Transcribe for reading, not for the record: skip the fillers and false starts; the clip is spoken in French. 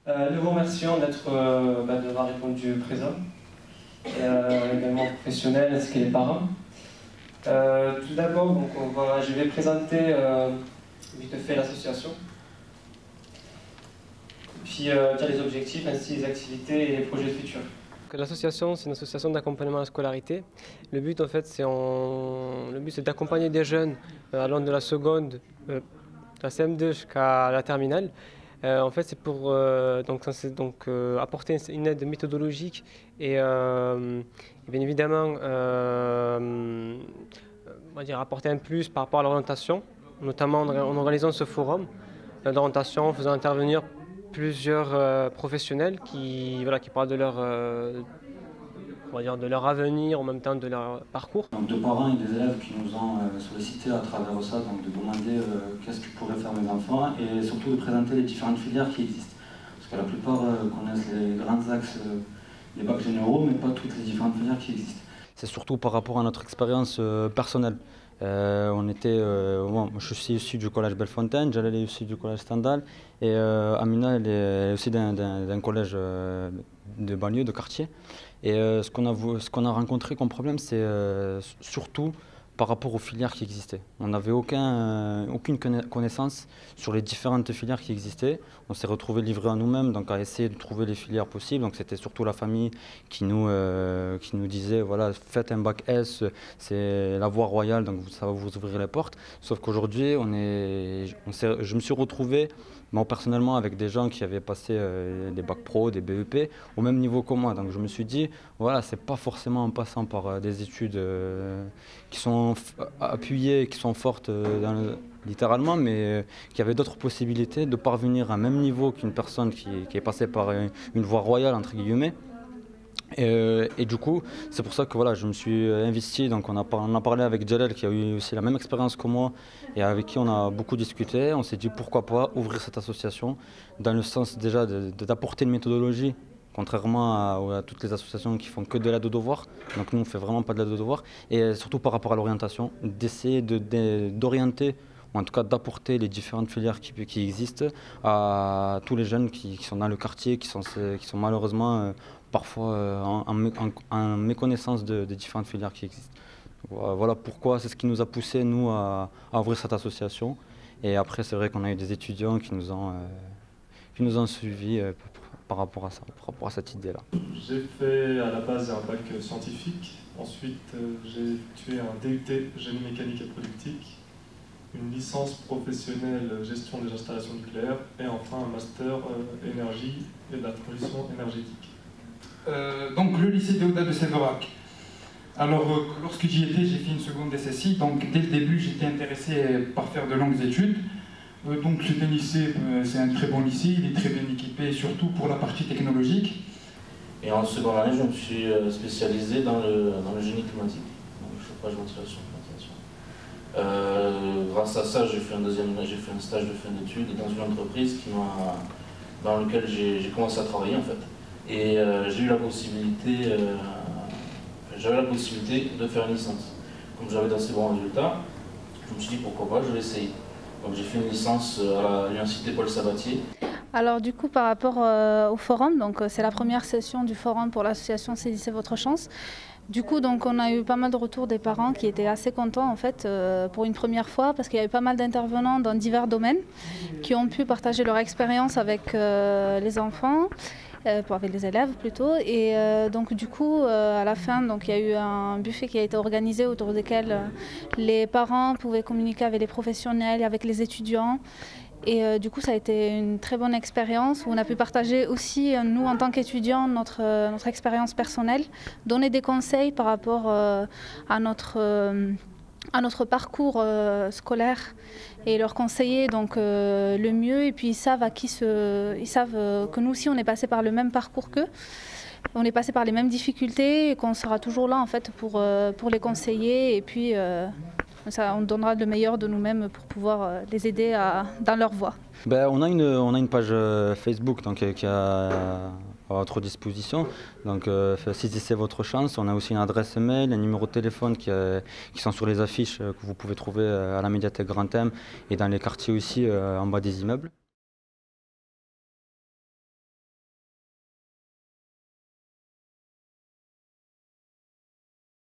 Nous vous remercions d'avoir répondu présent, et également professionnels ainsi que les parents. Tout d'abord, je vais présenter vite fait l'association, puis dire les objectifs ainsi les activités et les projets futurs. L'association, c'est une association d'accompagnement à la scolarité. Le but, en fait, c'est d'accompagner des jeunes allant de la seconde, la CM2 jusqu'à la terminale. En fait, c'est pour apporter une aide méthodologique et bien évidemment apporter un plus par rapport à l'orientation, notamment en organisant ce forum d'orientation, en faisant intervenir plusieurs professionnels qui parlent de leur avenir, en même temps de leur parcours. Donc de parents et des élèves qui nous ont sollicité à travers ça, donc de demander qu'est-ce que pourraient faire mes enfants et surtout de présenter les différentes filières qui existent. Parce que la plupart connaissent les grands axes, les bacs généraux, mais pas toutes les différentes filières qui existent. C'est surtout par rapport à notre expérience personnelle. Moi, je suis issu du collège Bellefontaine, Jalal est issu du collège Stendhal et Amina elle est aussi d'un collège de banlieue, de quartier. Et ce qu'on a rencontré comme problème, c'est surtout par rapport aux filières qui existaient. On n'avait aucune connaissance sur les différentes filières qui existaient. On s'est retrouvés livrés à nous-mêmes, donc à essayer de trouver les filières possibles. Donc c'était surtout la famille qui nous disait voilà, faites un bac S, c'est la voie royale, donc ça va vous ouvrir les portes. Sauf qu'aujourd'hui, je me suis retrouvé moi, personnellement avec des gens qui avaient passé des bacs pro, des BEP, au même niveau que moi. Donc je me suis dit, voilà, c'est pas forcément en passant par des études qui sont appuyées, qui sont fortes littéralement, mais qu'il y avait d'autres possibilités de parvenir à un même niveau qu'une personne qui est passée par une voie royale, entre guillemets. Et du coup, c'est pour ça que voilà, je me suis investi. Donc on a parlé avec Jalal qui a eu aussi la même expérience que moi et avec qui on a beaucoup discuté. On s'est dit pourquoi pas ouvrir cette association dans le sens déjà d'apporter une méthodologie, contrairement à toutes les associations qui font que de l'aide aux devoirs. Donc nous on fait vraiment pas de l'aide aux devoirs et surtout par rapport à l'orientation, d'essayer d'orienter ou en tout cas d'apporter les différentes filières qui existent à tous les jeunes qui sont dans le quartier, qui sont malheureusement parfois en méconnaissance des différentes filières qui existent. Voilà pourquoi, c'est ce qui nous a poussé nous à ouvrir cette association. Et après c'est vrai qu'on a eu des étudiants qui nous ont suivis par rapport à ça, par rapport à cette idée-là. J'ai fait à la base un bac scientifique, ensuite j'ai effectué un DUT génie mécanique et productique, une licence professionnelle gestion des installations nucléaires et enfin un master énergie et de la transition énergétique. Donc le lycée Déodat de Séverac. Alors lorsque j'y étais, j'ai fait une seconde SSI, donc dès le début j'étais intéressé par faire de longues études. Donc c'est un lycée, c'est un très bon lycée, il est très bien équipé, surtout pour la partie technologique. Et en seconde année, je me suis spécialisé dans le génie climatique, donc chauffage, ventilation, climatisation. Grâce à ça, j'ai fait un stage de fin d'études dans une entreprise dans laquelle j'ai commencé à travailler en fait. Et j'ai eu la possibilité, j'avais la possibilité de faire une licence. Comme j'avais d'assez bons résultats, je me suis dit pourquoi pas, je vais essayer. Donc j'ai fait une licence à l'université Paul Sabatier. Alors du coup par rapport au forum, donc c'est la première session du forum pour l'association Saisissez votre chance. Du coup donc on a eu pas mal de retours des parents qui étaient assez contents en fait pour une première fois parce qu'il y avait pas mal d'intervenants dans divers domaines qui ont pu partager leur expérience avec les enfants. Avec les élèves plutôt, et donc du coup à la fin donc, il y a eu un buffet qui a été organisé autour duquel les parents pouvaient communiquer avec les professionnels et avec les étudiants. Et du coup, ça a été une très bonne expérience où on a pu partager aussi, nous, en tant qu'étudiants, notre expérience personnelle, donner des conseils par rapport à notre parcours scolaire et leur conseiller donc, le mieux. Et puis ils savent que nous aussi, on est passé par le même parcours qu'eux. On est passé par les mêmes difficultés et qu'on sera toujours là en fait, pour les conseiller. Et puis on donnera le meilleur de nous-mêmes pour pouvoir les aider dans leur voie. On a une page Facebook donc, qui a à votre disposition. Donc saisissez votre chance. On a aussi une adresse mail, un numéro de téléphone qui sont sur les affiches que vous pouvez trouver à la médiathèque Grand M et dans les quartiers aussi en bas des immeubles.